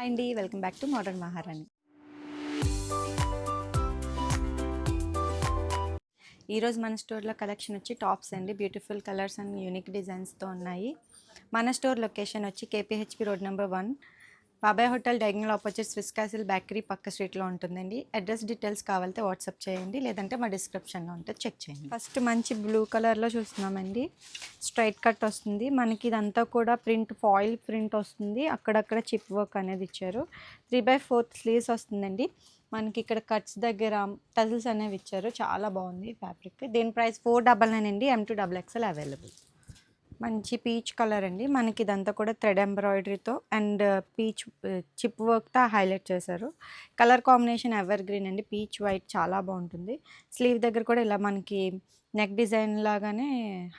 Hi అండి, welcome back to modern మహారాణి. ఈరోజు మన స్టోర్లో కలెక్షన్ వచ్చి టాప్స్ అండి. బ్యూటిఫుల్ కలర్స్ అండ్ యూనిక్ డిజైన్స్తో ఉన్నాయి. మన స్టోర్ లొకేషన్ వచ్చి KPHP road number 1, Babai hotel diagonal opposite Swiss castle bakery పక్క స్ట్రీట్లో ఉంటుందండి. అడ్రస్ డీటెయిల్స్ కావాలంటే వాట్సాప్ చేయండి, లేదంటే మా డిస్క్రిప్షన్లో ఉంటుంది, చెక్ చేయండి. ఫస్ట్ మంచి బ్లూ కలర్లో చూస్తున్నామండి. స్ట్రైట్ కట్ వస్తుంది మనకి. ఇదంతా కూడా ప్రింట్, ఫాయిల్ ప్రింట్ వస్తుంది. అక్కడక్కడ చిప్ వర్క్ అనేది ఇచ్చారు. 3/4 స్లీవ్స్ వస్తుందండి. మనకి ఇక్కడ కట్స్ దగ్గర టజిల్స్ అనేవి ఇచ్చారు. చాలా బాగుంది ఫ్యాబ్రిక్. దీని ప్రైస్ 499 అండి. M2XXL available. మంచి పీచ్ కలర్ అండి. మనకి ఇదంతా కూడా థ్రెడ్ ఎంబ్రాయిడరీతో అండ్ పీచ్ చిప్ వర్క్తో హైలైట్ చేశారు. కలర్ కాంబినేషన్ ఎవర్ గ్రీన్ అండి. పీచ్ వైట్ చాలా బాగుంటుంది. స్లీవ్ దగ్గర కూడా ఇలా మనకి నెక్ డిజైన్ లాగానే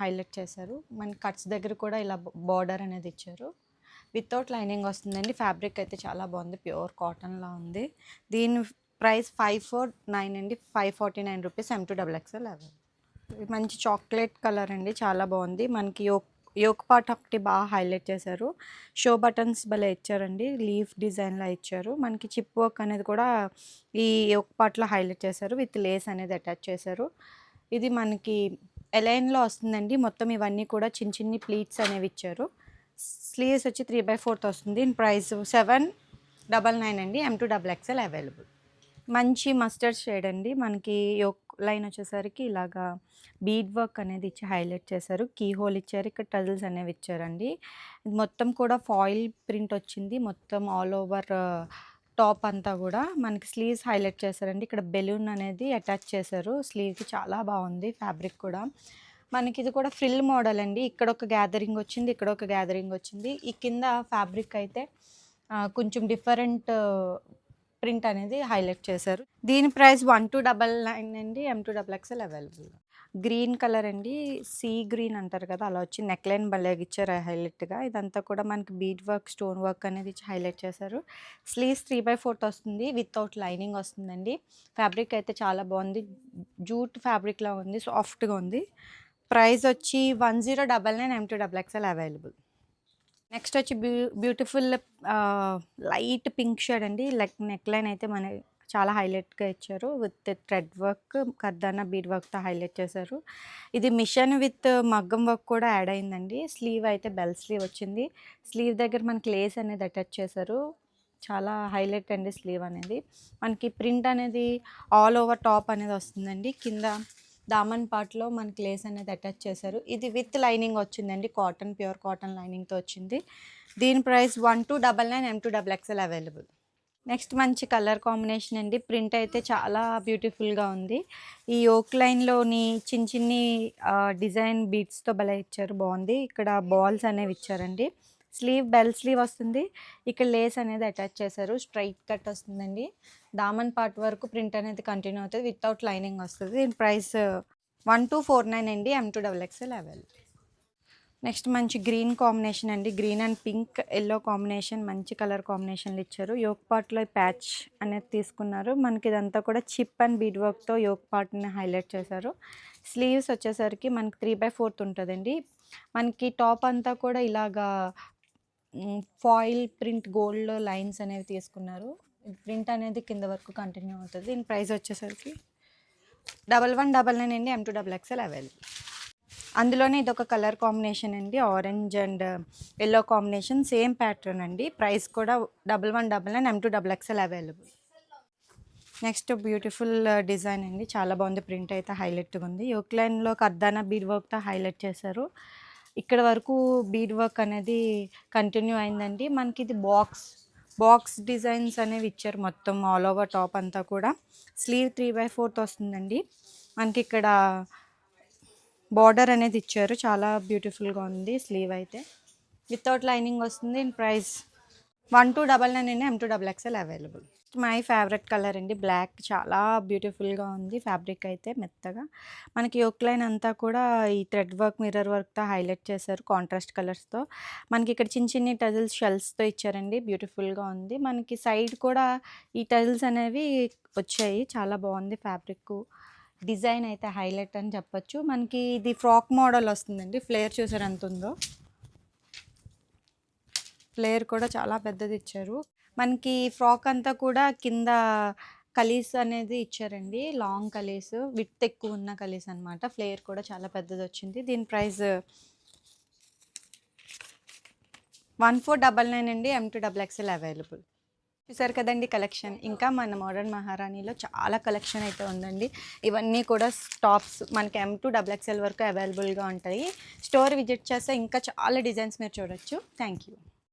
హైలైట్ చేశారు. మనకి కట్స్ దగ్గర కూడా ఇలా బార్డర్ అనేది ఇచ్చారు. వితౌట్ లైనింగ్ వస్తుందండి. ఫ్యాబ్రిక్ అయితే చాలా బాగుంది, ప్యూర్ కాటన్లా ఉంది. దీని ప్రైస్ 549 అండి. 549 రూపీస్. M2XXL available. మంచి చాక్లెట్ కలర్ అండి, చాలా బాగుంది. మనకి యోక్ పార్ట్ ఒకటి బాగా హైలైట్ చేశారు. షో బటన్స్ భలే ఇచ్చారండి, లీఫ్ డిజైన్లా ఇచ్చారు. మనకి చిప్ వర్క్ అనేది కూడా ఈ యోక్ పార్ట్లో హైలైట్ చేశారు. విత్ లేస్ అనేది అటాచ్ చేశారు. ఇది మనకి ఎలైన్లో వస్తుందండి. మొత్తం ఇవన్నీ కూడా చిన్న చిన్ని ప్లీట్స్ అనేవి ఇచ్చారు. స్లీవ్స్ వచ్చి 3/4 వస్తుంది. ప్రైస్ 799 అండి. M2XXL available. మంచి మస్టర్డ్ షేడ్ అండి. మనకి యోక్ లైన్ వచ్చేసరికి ఇలాగా బీడ్ వర్క్ అనేది ఇచ్చి హైలైట్ చేశారు. కీ హోల్ ఇచ్చారు. ఇక్కడ టజిల్స్ అనేవి ఇచ్చారండి. మొత్తం కూడా ఫాయిల్ ప్రింట్ వచ్చింది. మొత్తం ఆల్ ఓవర్ టాప్ అంతా కూడా మనకి స్లీవ్స్ హైలైట్ చేశారండి. ఇక్కడ బెలూన్ అనేది అటాచ్ చేశారు స్లీవ్కి. చాలా బాగుంది ఫ్యాబ్రిక్ కూడా. మనకి ఇది కూడా ఫ్రిల్ మోడల్ అండి. ఇక్కడ ఒక గ్యాదరింగ్ వచ్చింది, ఇక్కడ ఒక గ్యాదరింగ్ వచ్చింది. ఈ కింద ఫ్యాబ్రిక్ అయితే కొంచెం డిఫరెంట్ ప్రింట్ అనేది హైలైట్ చేశారు. దీని ప్రైస్ 1299 అండి. M2XXL available. గ్రీన్ కలర్ అండి. సీ గ్రీన్ అంటారు కదా, అలా వచ్చి నెక్ లైన్ భలేగా ఇచ్చారు హైలైట్గా. ఇదంతా కూడా మనకి బీడ్ వర్క్, స్టోన్ వర్క్ అనేది ఇచ్చి హైలైట్ చేశారు. స్లీవ్స్ 3/4 వస్తుంది. వితౌట్ లైనింగ్ వస్తుందండి. ఫ్యాబ్రిక్ అయితే చాలా బాగుంది. జూట్ ఫ్యాబ్రిక్లా ఉంది, సాఫ్ట్గా ఉంది. ప్రైస్ వచ్చి 1099. M2XXL available. నెక్స్ట్ వచ్చి బ్యూటిఫుల్ లైట్ పింక్ షేడ్ అండి. నెక్ లైన్ అయితే మన చాలా హైలైట్గా ఇచ్చారు. విత్ థ్రెడ్ వర్క్, కర్దానా బీడ్ వర్క్తో హైలైట్ చేశారు. ఇది మిషన్ విత్ మగ్గం వర్క్ కూడా యాడ్ అయిందండి. స్లీవ్ అయితే బెల్ స్లీవ్ వచ్చింది. స్లీవ్ దగ్గర మనకి లేస్ అనేది అటాచ్ చేశారు. చాలా హైలైట్ అండి స్లీవ్ అనేది. మనకి ప్రింట్ అనేది ఆల్ ఓవర్ టాప్ అనేది వస్తుందండి. కింద దామన్ పార్ట్లో మనకి లేస్ అనేది అటాచ్ చేశారు. ఇది విత్ లైనింగ్ వచ్చిందండి. కాటన్, ప్యూర్ కాటన్ లైనింగ్తో వచ్చింది. దీని ప్రైస్ 1299. M2XXL available. నెక్స్ట్ మంచి కలర్ కాంబినేషన్ అండి. ప్రింట్ అయితే చాలా బ్యూటిఫుల్గా ఉంది. ఈ యోక్ లైన్లోని చిన్న చిన్ని డిజైన్ బీట్స్తో భలే ఇచ్చారు, బాగుంది. ఇక్కడ బాల్స్ అనేవి ఇచ్చారండి. స్లీవ్ బెల్ స్లీవ్ వస్తుంది. ఇక్కడ లేస్ అనేది అటాచ్ చేశారు. స్ట్రైట్ కట్ వస్తుందండి. దామన్ పార్ట్ వరకు ప్రింట్ అనేది కంటిన్యూ అవుతుంది. వితౌట్ లైనింగ్ వస్తుంది. దీని ప్రైస్ 1249 అండి. M2XXL available. నెక్స్ట్ మంచి గ్రీన్ కాంబినేషన్ అండి. Green and pink, yellow combination, మంచి కలర్ కాంబినేషన్లు ఇచ్చారు. యోక్ పార్ట్లో ప్యాచ్ అనేది తీసుకున్నారు. మనకి ఇదంతా కూడా చిప్ అండ్ బీడ్ వర్క్తో యోక్ పార్ట్ని హైలైట్ చేశారు. స్లీవ్స్ వచ్చేసరికి మనకి 3/4 ఉంటుందండి. మనకి టాప్ అంతా కూడా ఇలాగా ఫాయిల్ ప్రింట్ గోల్డ్ లైన్స్ అనేవి తీసుకున్నారు. ప్రింట్ అనేది కింద వరకు కంటిన్యూ అవుతుంది. దీని ప్రైస్ వచ్చేసరికి 1199 అండి. M2XXL available. అందులోనే ఇదొక కలర్ కాంబినేషన్ అండి. Orange and yellow combination, same pattern అండి. ప్రైస్ కూడా 1199. M2XXL available. Next beautiful design అండి. చాలా బాగుంది. ప్రింట్ అయితే హైలైట్గా ఉంది. యోక్ లైన్లో కర్దానా బీడ్ వర్క్తో హైలైట్ చేశారు. ఇక్కడ వరకు బీడ్ వర్క్ అనేది కంటిన్యూ అయిందండి. మనకి ఇది బాక్స్ డిజైన్స్ అనేవి ఇచ్చారు మొత్తం ఆల్ ఓవర్ టాప్ అంతా కూడా. స్లీవ్ 3/4 వస్తుందండి. మనకి ఇక్కడ బార్డర్ అనేది ఇచ్చారు. చాలా బ్యూటిఫుల్గా ఉంది స్లీవ్ అయితే. వితౌట్ లైనింగ్ వస్తుంది. ప్రైస్ 1299 అండి. M2XXL available. My favourite colour అండి, బ్లాక్. చాలా బ్యూటిఫుల్గా ఉంది ఫ్యాబ్రిక్ అయితే, మెత్తగా. మనకి యోక్ లైన్ అంతా కూడా ఈ థ్రెడ్ వర్క్, మిర్రర్ వర్క్తో హైలైట్ చేశారు కాంట్రాస్ట్ కలర్స్తో. మనకి ఇక్కడ చిన్న చిన్ని టజిల్స్ షెల్స్తో ఇచ్చారండి. బ్యూటిఫుల్గా ఉంది. మనకి సైడ్ కూడా ఈ టజిల్స్ అనేవి వచ్చాయి. చాలా బాగుంది ఫ్యాబ్రిక్. డిజైన్ అయితే హైలైట్ అని చెప్పొచ్చు. మనకి ఇది ఫ్రాక్ మోడల్ వస్తుందండి. ఫ్లేర్ చూసారు ఎంత ఉందో. ఫ్లేర్ కూడా చాలా పెద్దది ఇచ్చారు. మనకి ఫ్రాక్ అంతా కూడా కింద కలీస్ అనేది ఇచ్చారండి. లాంగ్ కలీస్, విడ్త్ ఎక్కువ ఉన్న కలీస్ అనమాట. ఫ్లేర్ కూడా చాలా పెద్దది వచ్చింది. దీని ప్రైస్ 1499 అండి. M2 XXL available. చూసారు కదండి కలెక్షన్. ఇంకా మన మోడర్న్ మహారాణిలో చాలా కలెక్షన్ అయితే ఉందండి. ఇవన్నీ కూడా టాప్స్ మనకి M2 XXL వరకు అవైలబుల్గా ఉంటాయి. స్టోర్ విజిట్ చేస్తే ఇంకా చాలా డిజైన్స్ మీరు చూడొచ్చు. Thank you.